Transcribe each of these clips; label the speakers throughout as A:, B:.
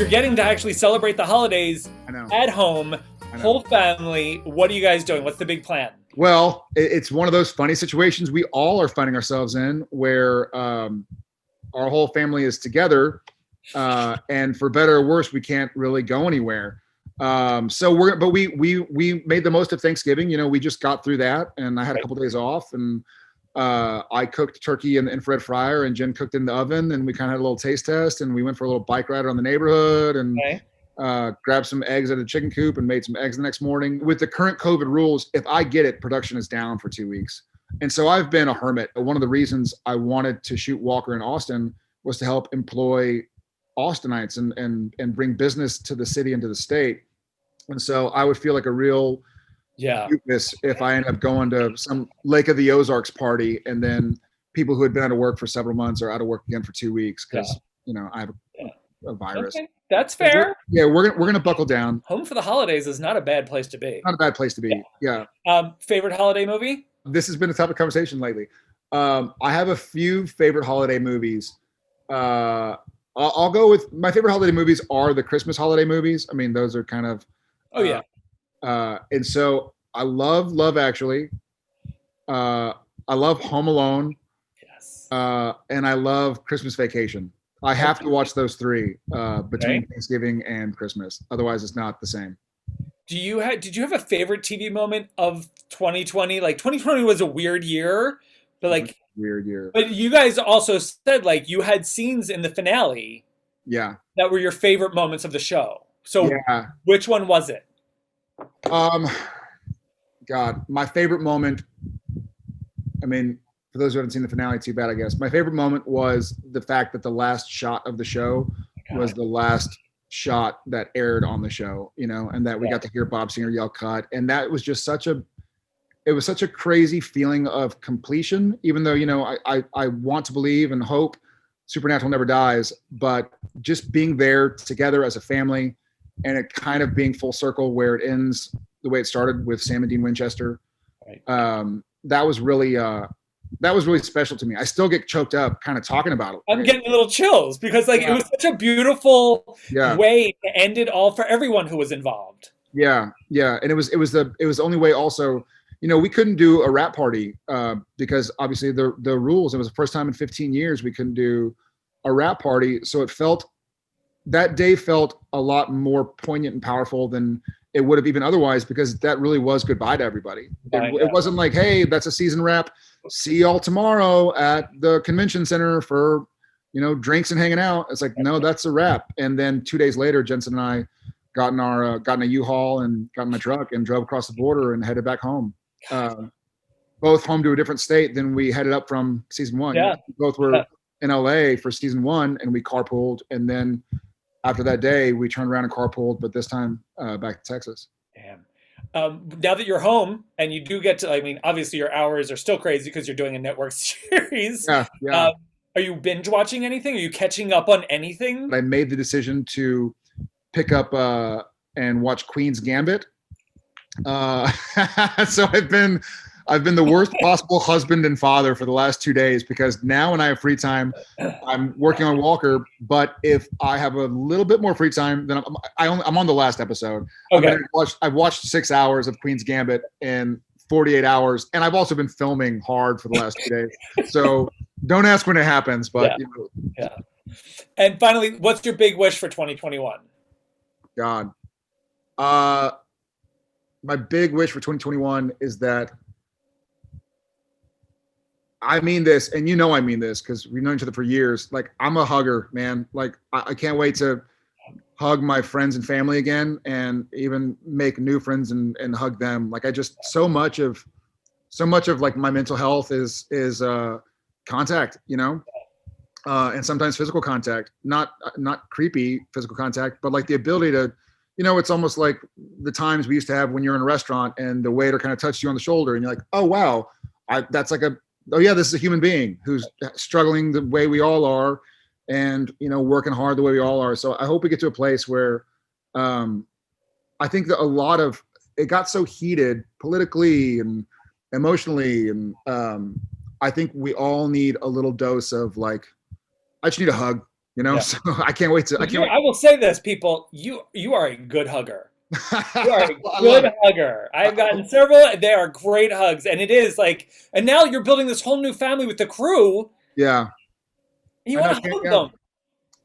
A: you're getting to actually celebrate the holidays at home, whole family. What are you guys doing? What's the big plan?
B: Well, it's one of those funny situations we all are finding ourselves in where our whole family is together. And for better or worse, we can't really go anywhere. So we made the most of Thanksgiving. You know, we just got through that, and I had a couple days off, and I cooked turkey in the infrared fryer, and Jen cooked in the oven, and we kind of had a little taste test, and we went for a little bike ride around the neighborhood, and grabbed some eggs at a chicken coop and made some eggs the next morning. With the current COVID rules, if I get it, production is down for 2 weeks. And so I've been a hermit. One of the reasons I wanted to shoot Walker in Austin was to help employ Austinites and bring business to the city and to the state. And so I would feel like a real weakness if I end up going to some Lake of the Ozarks party and then people who had been out of work for several months are out of work again for 2 weeks because you know I have a virus.
A: Okay. That's fair.
B: We're gonna buckle down.
A: Home for the holidays is not a bad place to be.
B: Not a bad place to be. Yeah.
A: Favorite holiday movie?
B: This has been a topic of conversation lately. I have a few favorite holiday movies. I'll go with my favorite holiday movies are the Christmas holiday movies. I mean, those are kind of. And so I love Love Actually. I love Home Alone.
A: Yes.
B: And I love Christmas Vacation. I have to watch those three between Thanksgiving and Christmas. Otherwise, it's not the same.
A: Did you have a favorite TV moment of 2020? Like 2020 was a weird year, but like
B: weird year.
A: But you guys also said like you had scenes in the finale.
B: Yeah.
A: That were your favorite moments of the show. So which one was it?
B: God, my favorite moment. I mean, for those who haven't seen the finale, too bad, I guess. My favorite moment was the fact that the last shot of the show was the last shot that aired on the show, you know, and that we got to hear Bob Singer yell cut. And that was just such a crazy feeling of completion, even though, you know, I want to believe and hope Supernatural never dies, but just being there together as a family and it kind of being full circle where it ends the way it started with Sam and Dean Winchester. That was really special to me. I still get choked up kind of talking about it.
A: I'm getting little chills because like it was such a beautiful way to end it all for everyone who was involved.
B: Yeah. And it was the only way also, you know, we couldn't do a wrap party because obviously the rules, it was the first time in 15 years we couldn't do a wrap party. So that day felt a lot more poignant and powerful than it would have even otherwise, because that really was goodbye to everybody. It wasn't like, hey, that's a season wrap. See y'all tomorrow at the convention center for, you know, drinks and hanging out. It's like, no, that's a wrap. And then 2 days later, Jensen and I got in a U-Haul and got in my truck and drove across the border and headed back home. Both home to a different state than we headed up from season one.
A: Yeah.
B: Both were in LA for season one, and we carpooled. And then after that day, we turned around and carpooled, but this time back to Texas.
A: Damn. Now that you're home and you do get to, I mean, obviously your hours are still crazy because you're doing a network series.
B: Yeah.
A: Are you binge watching anything? Are you catching up on anything?
B: I made the decision to pick up and watch Queen's Gambit. So I've been the worst possible husband and father for the last 2 days, because now when I have free time, I'm working on Walker. But if I have a little bit more free time, then I'm on the last episode.
A: Okay.
B: I've watched 6 hours of Queen's Gambit in 48 hours, and I've also been filming hard for the last 2 days. So don't ask when it happens, but you know.
A: Yeah. And finally, what's your big wish for 2021?
B: God, my big wish for 2021 is that. I mean this, and you know I mean this because we've known each other for years. Like, I'm a hugger, man. Like, I can't wait to hug my friends and family again, and even make new friends and hug them. Like, I just so much of like my mental health is contact, you know, and sometimes physical contact, not creepy physical contact, but like the ability to, you know, it's almost like the times we used to have when you're in a restaurant and the waiter kind of touched you on the shoulder, and you're like, oh wow, that's like oh yeah, this is a human being who's struggling the way we all are, and, you know, working hard the way we all are. So I hope we get to a place where I think that a lot of it got so heated politically and emotionally, and I think we all need a little dose of like, I just need a hug. you know.
A: Yeah.
B: So I can't wait to. I can't.
A: I will say this, people. You are a good hugger. You are a
B: I love
A: good
B: it.
A: hugger. I've gotten several. They are great hugs, and it is like. And now you're building this whole new family with the crew.
B: Yeah,
A: And you
B: I know.
A: want to hug
B: Yeah,
A: them.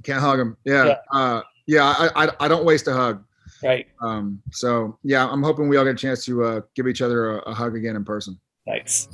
B: can't hug them.
A: Yeah.
B: Yeah, yeah. I don't waste a hug.
A: Right.
B: So yeah, I'm hoping we all get a chance to give each other a hug again in person.
A: Nice.